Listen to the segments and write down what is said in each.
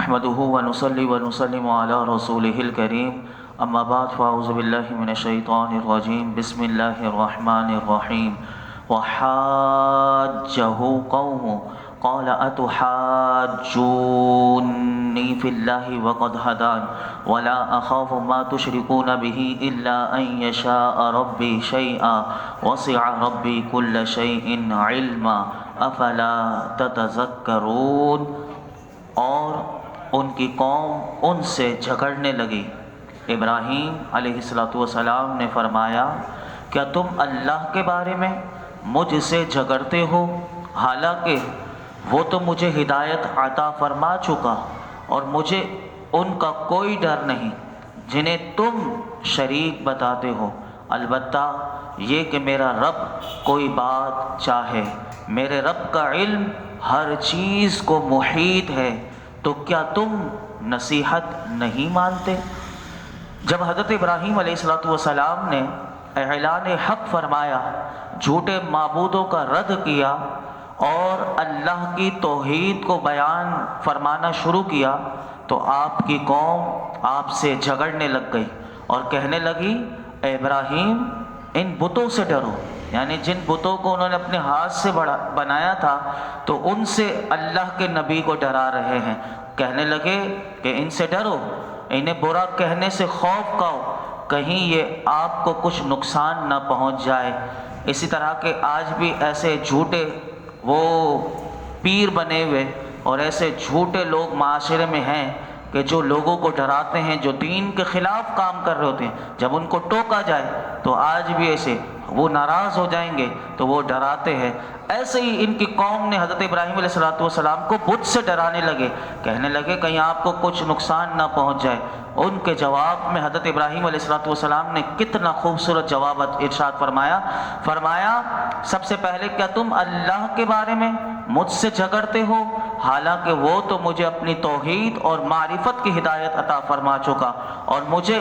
نحمده ونصلي ونسلم على رسوله الكريم اما بعد فاعوذ بالله من الشيطان الرجيم بسم الله الرحمن الرحيم وحاجه قومه قال أتحاجوني في الله وقد هدان ولا أخاف ما تشركون به إلا أن يشاء ربي شيئا وسع ربي كل شيء علما أفلا تتذكرون۔ اور ان کی قوم ان سے جھگڑنے لگی۔ ابراہیم علیہ السلام نے فرمایا، کیا تم اللہ کے بارے میں مجھ سے جھگڑتے ہو، حالانکہ وہ تو مجھے ہدایت عطا فرما چکا اور مجھے ان کا کوئی ڈر نہیں جنہیں تم شریک بتاتے ہو، البتہ یہ کہ میرا رب کوئی بات چاہے۔ میرے رب کا علم ہر چیز کو محیط ہے، تو کیا تم نصیحت نہیں مانتے؟ جب حضرت ابراہیم علیہ السلام نے اعلان حق فرمایا، جھوٹے معبودوں کا رد کیا اور اللہ کی توحید کو بیان فرمانا شروع کیا، تو آپ کی قوم آپ سے جھگڑنے لگ گئی اور کہنے لگی، اے ابراہیم ان بتوں سے ڈرو، یعنی جن بتوں کو انہوں نے اپنے ہاتھ سے بنایا تھا تو ان سے اللہ کے نبی کو ڈرا رہے ہیں۔ کہنے لگے کہ ان سے ڈرو، انہیں برا کہنے سے خوف کھاؤ، کہیں یہ آپ کو کچھ نقصان نہ پہنچ جائے۔ اسی طرح کے آج بھی ایسے جھوٹے وہ پیر بنے ہوئے اور ایسے جھوٹے لوگ معاشرے میں ہیں کہ جو لوگوں کو ڈراتے ہیں، جو دین کے خلاف کام کر رہے ہوتے ہیں، جب ان کو ٹوکا جائے تو آج بھی ایسے وہ ناراض ہو جائیں گے تو وہ ڈراتے ہیں۔ ایسے ہی ان کی قوم نے حضرت ابراہیم علیہ السلام کو بت سے ڈرانے لگے، کہنے لگے کہیں آپ کو کچھ نقصان نہ پہنچ جائے۔ ان کے جواب میں حضرت ابراہیم علیہ السلام نے کتنا خوبصورت جواب ارشاد فرمایا سب سے پہلے، کیا تم اللہ کے بارے میں مجھ سے جھگڑتے ہو، حالانکہ وہ تو مجھے اپنی توحید اور معرفت کی ہدایت عطا فرما چکا اور مجھے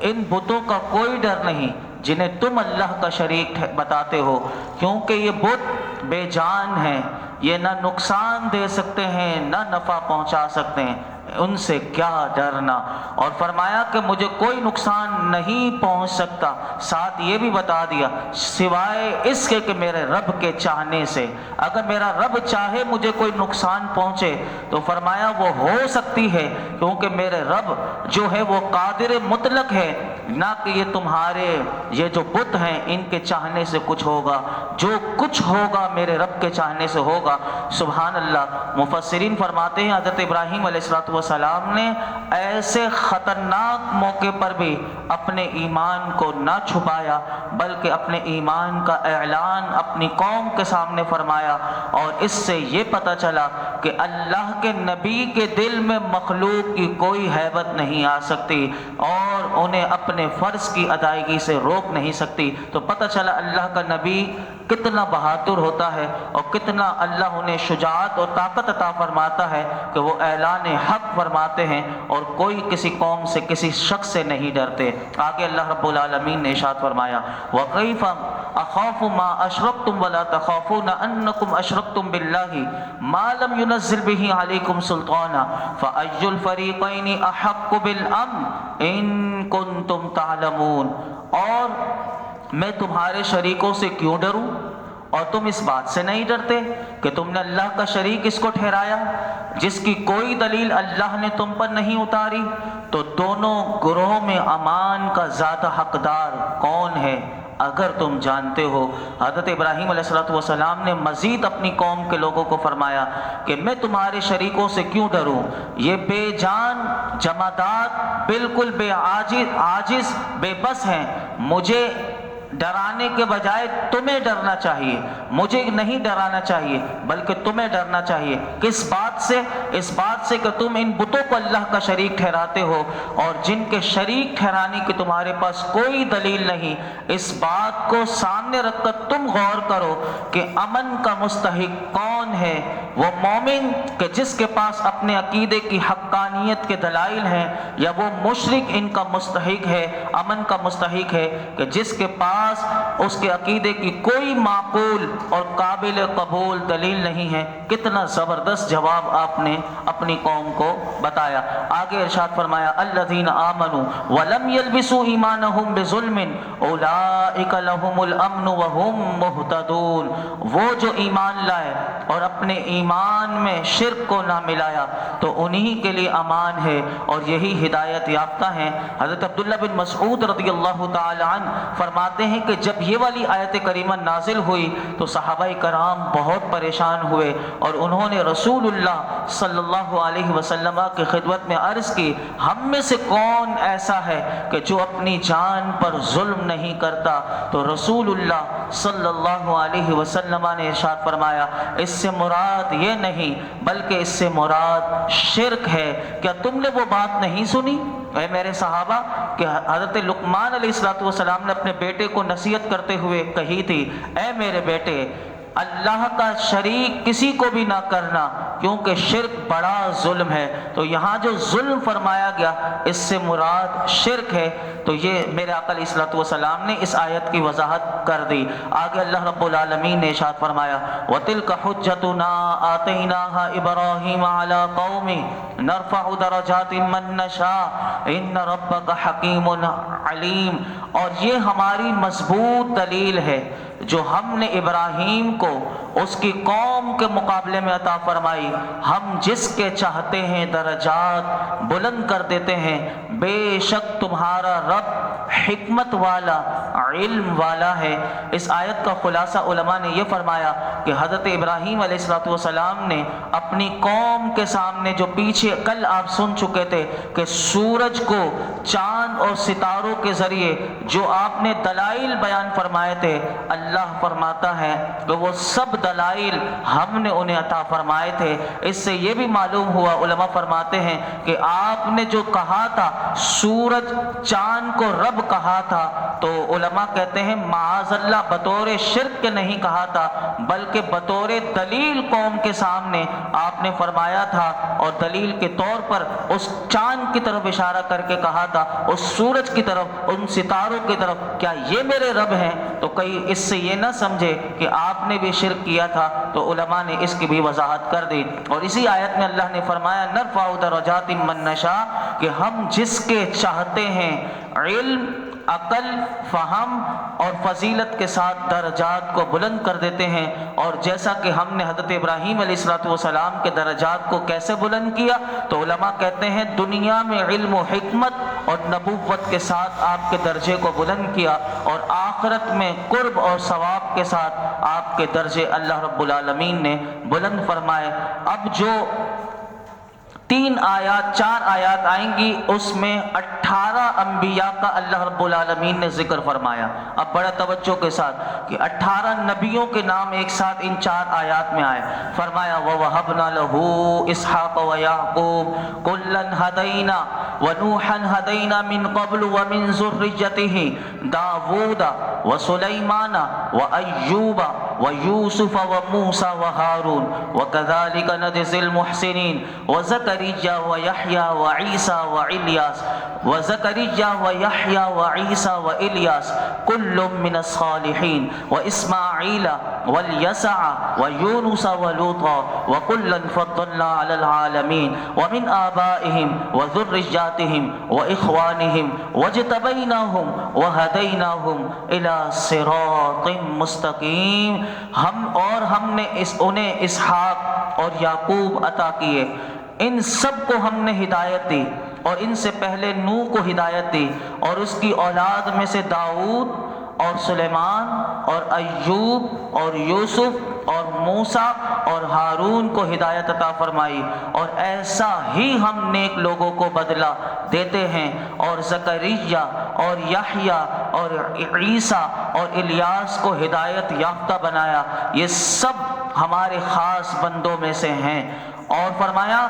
ان بتوں کا کوئی ڈر نہیں جنہیں تم اللہ کا شریک بتاتے ہو، کیونکہ یہ بت بے جان ہیں، یہ نہ نقصان دے سکتے ہیں نہ نفع پہنچا سکتے ہیں، ان سے کیا ڈرنا۔ اور فرمایا کہ مجھے کوئی نقصان نہیں پہنچ سکتا، ساتھ یہ بھی بتا دیا سوائے اس کے کہ میرے رب کے چاہنے سے، اگر میرا رب چاہے مجھے کوئی نقصان پہنچے تو فرمایا وہ ہو سکتی ہے، کیونکہ میرے رب جو ہے وہ قادر مطلق ہے، نہ کہ یہ تمہارے یہ جو بت ہیں ان کے چاہنے سے کچھ ہوگا، جو کچھ ہوگا میرے رب کے چاہنے سے ہوگا۔ سبحان اللہ۔ مفسرین فرماتے ہیں حضرت ابراہیم علیہ السلام نے ایسے خطرناک موقع پر بھی اپنے ایمان کو نہ چھپایا، بلکہ اپنے ایمان کا اعلان اپنی قوم کے سامنے فرمایا، اور اس سے یہ پتہ چلا کہ اللہ کے نبی کے دل میں مخلوق کی کوئی ہیبت نہیں آ سکتی اور انہیں اپنے فرض کی ادائیگی سے روک نہیں سکتی۔ تو پتہ چلا اللہ کا نبی کتنا بہادر ہوتا ہے اور کتنا اللہ انہیں شجاعت اور طاقت عطا فرماتا ہے کہ وہ اعلان حق فرماتے ہیں اور کوئی کسی قوم سے کسی شخص سے نہیں ڈرتے۔ آگے اللہ رب العالمین نے ارشاد فرمایا، وَكَيْفَ أَخَافُ مَا أَشْرَكْتُمْ وَلَا تَخَافُونَ أَنَّكُمْ أَشْرَكْتُمْ بِاللَّهِ مَا لَمْ يُنَزِّلْ بِهِ عَلَيْكُمْ سُلْطَانًا فَأَيُّ الْفَرِيقَيْنِ أَحَقُّ بِالْأَمْنِ إِن كُنتُمْ تَعْلَمُونَ۔ اور میں تمہارے شریکوں سے کیوں ڈروں، اور تم اس بات سے نہیں ڈرتے کہ تم نے اللہ کا شریک اس کو ٹھہرایا جس کی کوئی دلیل اللہ نے تم پر نہیں اتاری؟ تو دونوں گروہوں میں امان کا زیادہ حقدار کون ہے اگر تم جانتے ہو؟ حضرت ابراہیم علیہ السلام نے مزید اپنی قوم کے لوگوں کو فرمایا کہ میں تمہارے شریکوں سے کیوں ڈروں، یہ بے جان جمادات بالکل عاجز بے بس ہیں، مجھے ڈرانے کے بجائے تمہیں ڈرنا چاہیے، مجھے نہیں ڈرانا چاہیے بلکہ تمہیں ڈرنا چاہیے۔ کس بات سے؟ اس بات سے کہ تم ان بتوں کو اللہ کا شریک ٹھہراتے ہو اور جن کے شریک ٹھہرانے کی تمہارے پاس کوئی دلیل نہیں۔ اس بات کو سامنے رکھ کر تم غور کرو کہ امن کا مستحق کون ہے، وہ مومن کہ جس کے پاس اپنے عقیدے کی حقانیت کے دلائل ہیں، یا وہ مشرک ان کا مستحق ہے، امن کا مستحق ہے کہ جس کے پاس اس کے عقیدے کی کوئی معقول اور قابل قبول دلیل نہیں ہے۔ کتنا زبردست جواب آپ نے اپنی قوم کو بتایا۔ آگے ارشاد فرمایا الذین آمنوا ولم یلبسوا ایمانہم بظلم اولئک لہم الامن وہم مہتدون، وہ جو ایمان لائے اور اپنے ایمان میں شرک کو نہ ملایا تو انہی کے لیے امان ہے اور یہی ہدایت یافتہ ہیں۔ حضرت عبداللہ بن مسعود رضی اللہ تعالی عنہ فرماتے ہیں کہ جب یہ والی آیت کریمہ نازل ہوئی تو صحابہ کرام بہت پریشان ہوئے اور انہوں نے رسول اللہ صلی اللہ علیہ وسلم کی خدمت میں عرض کی، ہم میں سے کون ایسا ہے کہ جو اپنی جان پر ظلم نہیں کرتا؟ تو رسول اللہ صلی اللہ علیہ وسلم نے ارشاد فرمایا اس سے مراد یہ نہیں بلکہ اس سے مراد شرک ہے۔ کیا تم نے وہ بات نہیں سنی اے میرے صحابہ کہ حضرت لقمان علیہ السلام نے اپنے بیٹے کو نصیحت کرتے ہوئے کہی تھی، اے میرے بیٹے اللہ کا شریک کسی کو بھی نہ کرنا کیونکہ شرک بڑا ظلم ہے۔ تو یہاں جو ظلم فرمایا گیا اس سے مراد شرک ہے۔ تو یہ میرے آقا علیہ السلام نے اس آیت کی وضاحت کر دی۔ آگے اللہ رب العالمین نے ارشاد فرمایا وَتِلْكَ حُجَّتُنَا آتَيْنَاهَا إِبْرَاهِيمَ عَلَى قَوْمِهِ نَرْفَعُ دَرَجَاتٍ مَّن نَّشَاءُ إِنَّ رَبَّكَ حَكِيمٌ عَلِيمٌ، اور یہ ہماری مضبوط دلیل ہے جو ہم نے ابراہیم کو اس کی قوم کے مقابلے میں عطا فرمائی، ہم جس کے چاہتے ہیں درجات بلند کر دیتے ہیں، بے شک تمہارا رب حکمت والا علم والا ہے۔ اس آیت کا خلاصہ علماء نے یہ فرمایا کہ حضرت ابراہیم علیہ السلام نے اپنی قوم کے سامنے جو پیچھے کل آپ سن چکے تھے کہ سورج کو چاند اور ستاروں کے ذریعے جو آپ نے دلائل بیان فرمائے تھے، اللہ فرماتا ہے کہ وہ سب دلائل ہم نے انہیں عطا فرمائے تھے۔ اس سے یہ بھی معلوم ہوا، علماء فرماتے ہیں کہ آپ نے جو کہا تھا سورج چاند کو رب کہا تھا تو علماء کہتے ہیں معاذ اللہ بطور شرک کے نہیں کہا تھا بلکہ بطور دلیل قوم کے سامنے آپ نے فرمایا تھا، اور دلیل کے طور پر اس چاند کی طرف اشارہ کر کے کہا تھا، اس سورج کی طرف، ان ستاروں کی طرف، کیا یہ میرے رب ہیں؟ تو کئی اس سے یہ نہ سمجھے کہ آپ نے بھی شرک کیا تھا، تو علماء نے اس کی بھی وضاحت کر دی۔ اور اسی آیت میں اللہ نے فرمایا نرفع درجات من نشاء، کہ ہم جس کے چاہتے ہیں علم، عقل، فہم اور فضیلت کے ساتھ درجات کو بلند کر دیتے ہیں۔ اور جیسا کہ ہم نے حضرت ابراہیم علیہ السلام کے درجات کو کیسے بلند کیا، تو علماء کہتے ہیں دنیا میں علم و حکمت اور نبوت کے ساتھ آپ کے درجے کو بلند کیا، اور آخرت میں قرب اور ثواب کے ساتھ آپ کے درجے اللہ رب العالمین نے بلند فرمائے۔ اب جو 4 آیات آئیں گی اس میں 18 انبیاء کا اللہ رب العالمین نے ذکر فرمایا۔ اب بڑا توجہ کے ساتھ کہ 18 نبیوں کے نام ایک ساتھ ان 4 آیات میں آئے۔ فرمایا وَوَهَبْنَا لَهُ إِسْحَاقَ وَيَعْقُوبَ كُلًّا هَدَيْنَا وَنُوحًا هَدَيْنَا مِن قَبْلُ وَمِن ذُرِّيَّتِهِ دَاوُودَ وَسُلَيْمَانَ وَأَيُّوبَ وَيُوسُفَ وَمُوسَى وَهَارُونَ وَكَذَلِكَ نَجْزِي الْمُحْسِنِينَ وَزَكَرِيَّا وَيَحْيَى وَعِيسَى وَإِلْيَاسَ كُلٌّ مِّنَ الصَّالِحِينَ وَإِسْمَاعِيلَ وَالْيَسَعَ وَيُونُسَ وَلُوطًا وَكُلًّا فَضَّلْنَا عَلَى الْعَالَمِينَ وَمِنْ آبَائِهِمْ وَذُرِّيَّاتِهِمْ وَإِخْوَانِهِمْ وَاجْتَبَيْنَاهُمْ وَهَدَيْنَاهُمْ إِلَى صِرَاطٍ مُسْتَقِيمٍ، ہم نے انہیں اسحاق اور یعقوب عطا کیے، ان سب کو ہم نے ہدایت دی، اور ان سے پہلے نوح کو ہدایت دی، اور اس کی اولاد میں سے داؤد اور سلیمان اور ایوب اور یوسف اور موسیٰ اور ہارون کو ہدایت عطا فرمائی، اور ایسا ہی ہم نیک لوگوں کو بدلہ دیتے ہیں، اور زکریا اور یحییٰ اور عیسیٰ اور الیاس کو ہدایت یافتہ بنایا، یہ سب ہمارے خاص بندوں میں سے ہیں۔ اور فرمایا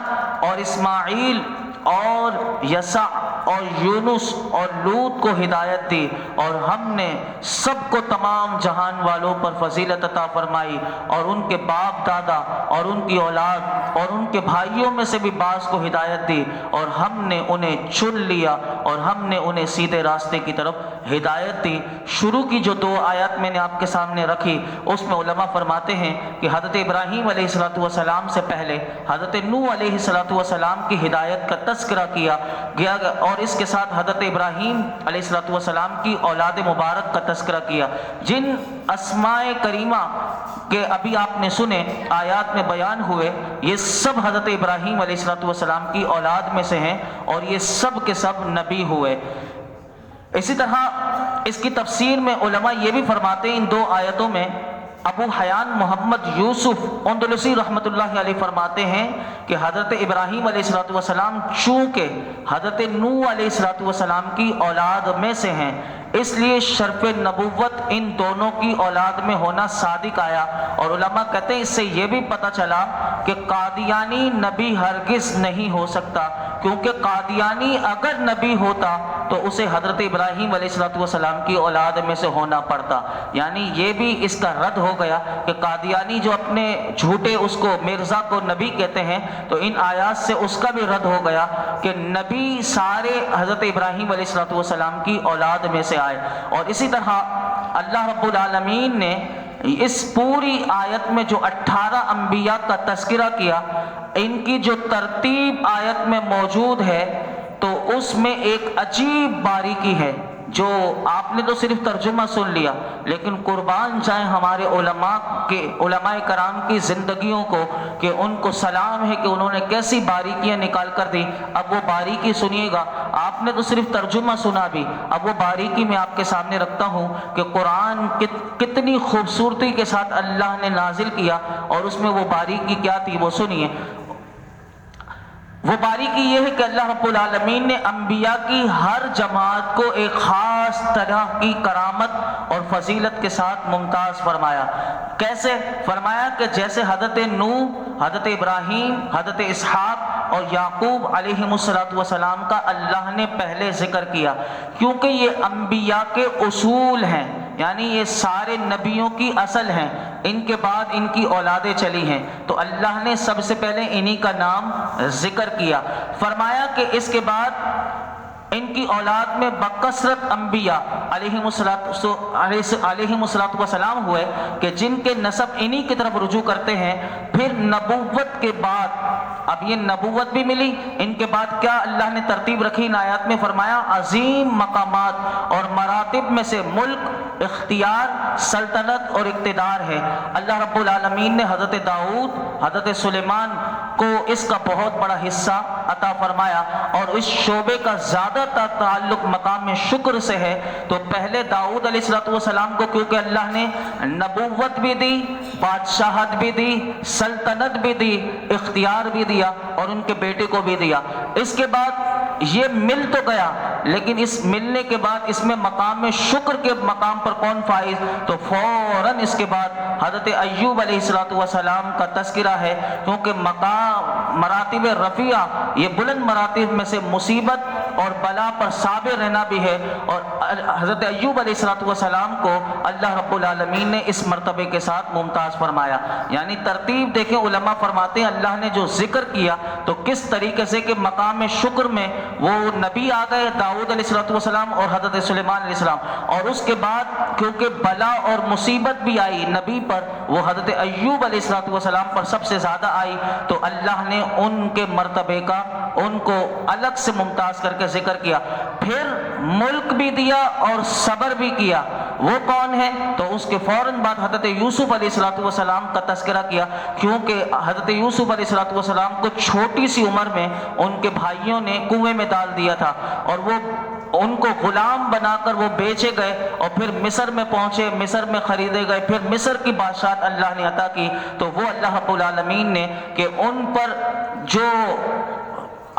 اور اسماعیل اور یسع اور یونس اور لوط کو ہدایت دی، اور ہم نے سب کو تمام جہان والوں پر فضیلت عطا فرمائی، اور ان کے باپ دادا اور ان کی اولاد اور ان کے بھائیوں میں سے بھی بعض کو ہدایت دی، اور ہم نے انہیں چن لیا اور ہم نے انہیں سیدھے راستے کی طرف ہدایت دی۔ شروع کی جو 2 آیات میں نے آپ کے سامنے رکھی، اس میں علماء فرماتے ہیں کہ حضرت ابراہیم علیہ السلام سے پہلے حضرت نوح علیہ السلام کی ہدایت کا تذکرہ کیا گیا، اور اس کے ساتھ حضرت ابراہیم علیہ السلام کی اولاد مبارک کا تذکرہ کیا، جن اسماء کریمہ کہ ابھی آپ نے سنے آیات میں بیان ہوئے، یہ سب حضرت ابراہیم علیہ السلام کی اولاد میں سے ہیں، اور یہ سب کے سب نبی ہوئے۔ اسی طرح اس کی تفسیر میں علماء یہ بھی فرماتے ہیں، ان 2 آیتوں میں ابو حیان محمد یوسف اندلسی رحمۃ اللہ علیہ فرماتے ہیں کہ حضرت ابراہیم علیہ السلام چونکہ حضرت نوح علیہ السلام کی اولاد میں سے ہیں، اس لیے شرف نبوت ان دونوں کی اولاد میں ہونا صادق آیا۔ اور علماء کہتے ہیں اس سے یہ بھی پتہ چلا کہ قادیانی نبی ہرگز نہیں ہو سکتا، کیونکہ قادیانی اگر نبی ہوتا تو اسے حضرت ابراہیم علیہ السلام کی اولاد میں سے ہونا پڑتا، یعنی یہ بھی اس کا رد ہو گیا کہ قادیانی جو اپنے جھوٹے اس کو مرزا کو نبی کہتے ہیں، تو ان آیات سے اس کا بھی رد ہو گیا کہ نبی سارے حضرت ابراہیم علیہ السلام کی اولاد میں سے آئے۔ اور اسی طرح اللہ رب العالمین نے اس پوری آیت میں جو 18 انبیاء کا تذکرہ کیا، ان کی جو ترتیب آیت میں موجود ہے تو اس میں ایک عجیب باریکی ہے، جو آپ نے تو صرف ترجمہ سن لیا، لیکن قربان جائیں ہمارے علماء کرام کی زندگیوں کو کہ ان کو سلام ہے کہ انہوں نے کیسی باریکیاں نکال کر دی۔ اب وہ باریکی سنیے گا، آپ نے تو صرف ترجمہ سنا بھی، اب وہ باریکی میں آپ کے سامنے رکھتا ہوں کہ قرآن کتنی خوبصورتی کے ساتھ اللہ نے نازل کیا، اور اس میں وہ باریکی کیا تھی وہ سنیے۔ وہ باریکی یہ ہے کہ اللہ رب العالمین نے انبیاء کی ہر جماعت کو ایک خاص طرح کی کرامت اور فضیلت کے ساتھ ممتاز فرمایا۔ کیسے فرمایا؟ کہ جیسے حضرت نوح، حضرت ابراہیم، حضرت اسحاق اور یعقوب علیہ السلام کا اللہ نے پہلے ذکر کیا، کیونکہ یہ انبیاء کے اصول ہیں، یعنی یہ سارے نبیوں کی اصل ہیں، ان کے بعد ان کی اولادیں چلی ہیں، تو اللہ نے سب سے پہلے انہی کا نام ذکر کیا۔ فرمایا کہ اس کے بعد ان کی اولاد میں بکثرت انبیاء علیہ السلام ہوئے کہ جن کے نسب انہی کی طرف رجوع کرتے ہیں۔ پھر نبوت کے بعد، اب یہ نبوت بھی ملی، ان کے بعد کیا اللہ نے ترتیب رکھی ان آیات میں؟ فرمایا عظیم مقامات اور مراتب میں سے ملک، اختیار، سلطنت اور اقتدار ہے۔ اللہ رب العالمین نے حضرت داؤد، حضرت سلیمان کو اس کا بہت بڑا حصہ عطا فرمایا، اور اس شعبے کا زیادہ تعلق مقام شکر سے ہے۔ تو پہلے داؤد علیہ السلام کو کیونکہ اللہ نے نبوت بھی دی، بادشاہت بھی دی، سلطنت بھی دی، اختیار بھی دیا، اور ان کے بیٹے کو بھی دیا۔ اس کے بعد یہ مل تو گیا، لیکن اس ملنے کے بعد اس میں مقام شکر کے مقام پر کون فائز؟ تو فوراً اس کے بعد حضرت ایوب علیہ السلام کا تذکرہ ہے، کیونکہ مقام مراتب رفیع، یہ بلند مراتب میں سے مصیبت اور بلا پر صابر رہنا بھی ہے، اور حضرت ایوب علیہ السلام کو اللہ رب العالمین نے اس مرتبے کے ساتھ ممتاز فرمایا۔ یعنی ترتیب دیکھیں، علماء فرماتے ہیں اللہ نے جو ذکر کیا تو کس طریقے سے کہ مقام شکر میں وہ نبی آ گئے، داؤد علیہ السلام اور حضرت سلیمان علیہ السلام، اور اس کے بعد کیونکہ بلا اور مصیبت بھی آئی نبی پر، وہ حضرت ایوب علیہ السلام پر سب سے زیادہ آئی، تو اللہ نے ان کے مرتبے کا ان کو الگ سے ممتاز کر کے ذکر کیا۔ پھر ملک بھی دیا اور صبر بھی کیا۔ وہ کون ہے؟ تو اس کے فوراً بعد حضرت یوسف علیہ السلام کا تذکرہ کیا، کیونکہ حضرت یوسف علیہ السلام کو چھوٹی سی عمر میں ان کے بھائیوں نے کنویں میں ڈال دیا تھا، اور وہ ان کو غلام بنا کر وہ بیچے گئے، اور پھر مصر میں پہنچے، مصر میں خریدے گئے، پھر مصر کی بادشاہت اللہ نے عطا کی۔ تو وہ اللہ رب العالمین نے کہ ان پر جو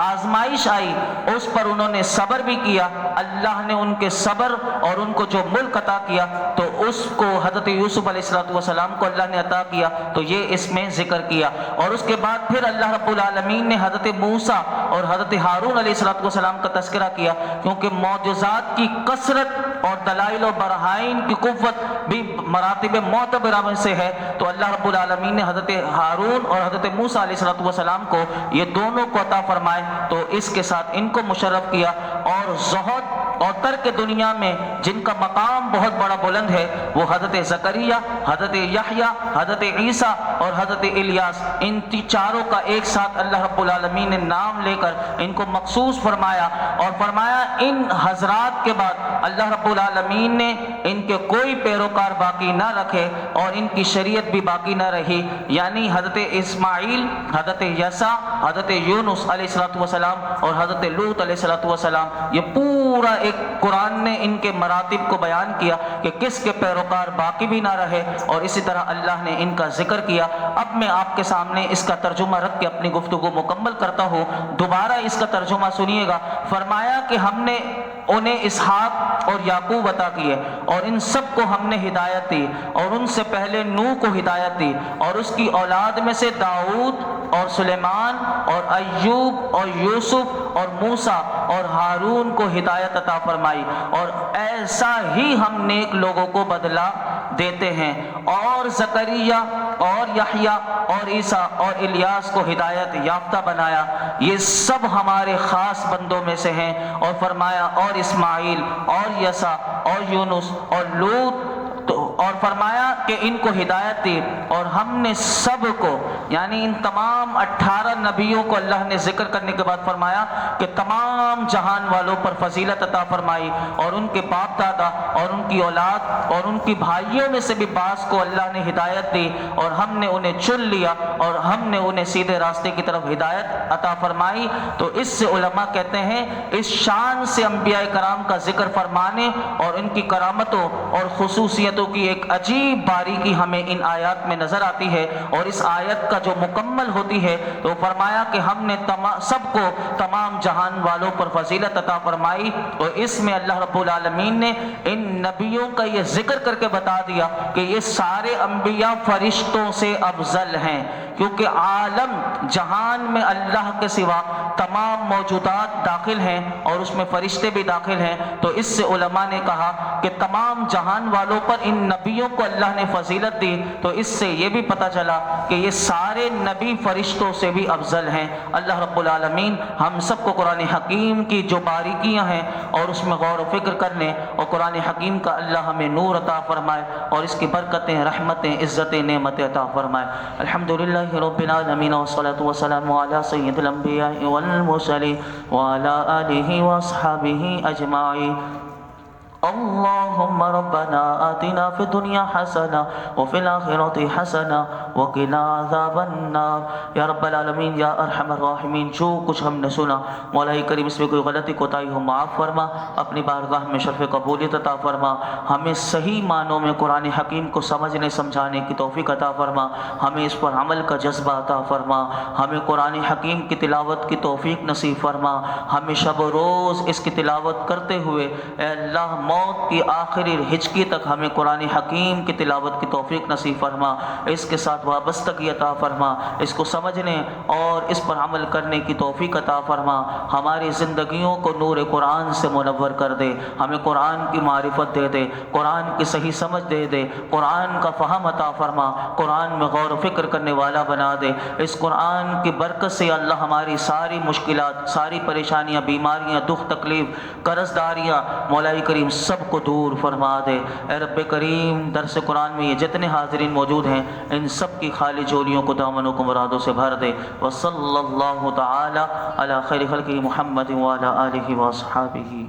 آزمائش آئی اس پر انہوں نے صبر بھی کیا، اللہ نے ان کے صبر اور ان کو جو ملک عطا کیا، تو اس کو حضرت یوسف علیہ السلام کو اللہ نے عطا کیا، تو یہ اس میں ذکر کیا۔ اور اس کے بعد پھر اللہ رب العالمین نے حضرت موسیٰ اور حضرت ہارون علیہ السلام کا تذکرہ کیا، کیونکہ معجزات کی کثرت اور دلائل و برہائن کی قوت بھی مراتب معتبرہ میں سے ہے، تو اللہ رب العالمین نے حضرت ہارون اور حضرت موسیٰ علیہ السلام کو یہ دونوں کو عطا فرمائے، تو اس کے ساتھ ان کو مشرف کیا۔ اور زہد اور ترک دنیا میں جن کا مقام بہت بڑا بلند ہے، وہ حضرت زکریا، حضرت یحییٰ، حضرت عیسیٰ اور حضرت الیاس، ان چاروں کا ایک ساتھ اللہ رب العالمین نے نام لے کر ان کو مخصوص فرمایا، اور فرمایا ان حضرات کے بعد اللہ رب العالمین نے ان کے کوئی پیروکار باقی نہ رکھے اور ان کی شریعت بھی باقی نہ رہی، یعنی حضرت اسماعیل، حضرت یسع، حضرت یونس علیہ السلام اور حضرت لوط علیہ السلام، یہ پورا ایک قرآن نے ان کے مراتب کو بیان کیا کہ کس کے پیروکار باقی بھی نہ رہے، اور اسی طرح اللہ نے ان کا ذکر کیا۔ اب میں آپ کے سامنے اس کا ترجمہ رکھ کے اپنی گفتگو مکمل کرتا ہوں، دوبارہ اس کا ترجمہ سنیے گا۔ فرمایا کہ ہم نے انہیں اسحاق اور یعقوب عطا کیے، اور ان سب کو ہم نے ہدایت دی، اور ان سے پہلے نوح کو ہدایت دی، اور اس کی اولاد میں سے داؤد اور سلیمان اور ایوب اور یوسف اور موسیٰ اور ہارون کو ہدایت عطا فرمائی، اور ایسا ہی ہم نیک لوگوں کو بدلہ دیتے ہیں، اور زکریا اور یحییٰ اور عیسیٰ اور الیاس کو ہدایت یافتہ بنایا، یہ سب ہمارے خاص بندوں میں سے ہیں۔ اور فرمایا اور اسماعیل اور یسع اور یونس اور لوط، اور فرمایا کہ ان کو ہدایت دی، اور ہم نے سب کو، یعنی ان تمام 18 نبیوں کو اللہ نے ذکر کرنے کے بعد فرمایا کہ تمام جہان والوں پر فضیلت عطا فرمائی، اور ان کے باپ دادا اور ان کی اولاد اور ان کی بھائیوں میں سے بھی بعض کو اللہ نے ہدایت دی، اور ہم نے انہیں چن لیا اور ہم نے انہیں سیدھے راستے کی طرف ہدایت عطا فرمائی۔ تو اس سے علماء کہتے ہیں اس شان سے انبیاء کرام کا ذکر فرمانے اور ان کی کرامتوں اور خصوصیتوں کی ایک عجیب باریکی ہمیں ان آیات میں نظر آتی ہے، اور اس آیت کا جو مکمل ہوتی ہے تو فرمایا کہ ہم نے سب کو تمام جہان والوں پر فضیلت عطا فرمائی، اور اس میں اللہ رب العالمین نے ان نبیوں کا یہ ذکر کر کے بتا دیا کہ یہ سارے انبیاء فرشتوں سے افضل ہیں، کیونکہ عالم جہان میں اللہ کے سوا تمام موجودات داخل ہیں اور اس میں فرشتے بھی داخل ہیں، تو اس سے علماء نے کہا کہ تمام جہان والوں پر ان نبیوں کو اللہ نے فضیلت دی، تو اس سے یہ بھی پتہ چلا کہ یہ سارے نبی فرشتوں سے بھی افضل ہیں۔ اللہ رب العالمین ہم سب کو قرآن حکیم کی جو باریکیاں ہیں اور اس میں غور و فکر کرنے اور قرآن حکیم کا اللہ ہمیں نور عطا فرمائے، اور اس کی برکتیں، رحمتیں، عزتیں، نعمتیں عطا فرمائے۔ الحمدللہ رب العالمین والصلاة والسلام علی سید الانبیاء والمرسلین وعلی آلہ واصحابہ اجمعین۔ اللهم ربنا آتنا في الدنيا حسنة وفي الآخرة حسنة وقنا عذاب النار۔ یا رب العالمین، یا ارحم الراحمین، جو کچھ ہم نے سنا مولا کریم اس میں کوئی غلطی کوتاہی ہو معاف فرما، اپنی بارگاہ میں شرف قبولیت عطا فرما، ہمیں صحیح معنوں میں قرآن حکیم کو سمجھنے سمجھانے کی توفیق عطا فرما، ہمیں اس پر عمل کا جذبہ عطا فرما، ہمیں قرآن حکیم کی تلاوت کی توفیق نصیب فرما، ہمیں شب و روز اس کی تلاوت کرتے ہوئے اے اللہ موت کی آخری ہچکی تک ہمیں قرآن حکیم کی تلاوت کی توفیق نصیب فرما، اس کے ساتھ وابستگی عطا فرما، اس کو سمجھنے اور اس پر عمل کرنے کی توفیق عطا فرما، ہماری زندگیوں کو نور قرآن سے منور کر دے، ہمیں قرآن کی معرفت دے دے، قرآن کی صحیح سمجھ دے دے، قرآن کا فہم عطا فرما، قرآن میں غور و فکر کرنے والا بنا دے۔ اس قرآن کی برکت سے اللہ ہماری ساری مشکلات، ساری پریشانیاں، بیماریاں، دکھ تکلیف، قرض داریاں مولا کریم سب کو دور فرما دے۔ اے رب کریم، درس قرآن میں یہ جتنے حاضرین موجود ہیں ان سب کی خالی جولیوں کو، دامنوں کو مرادوں سے بھر دے۔ وصلی اللہ تعالی علی خیر خلقہ محمد وعلی آلہ واصحابہ۔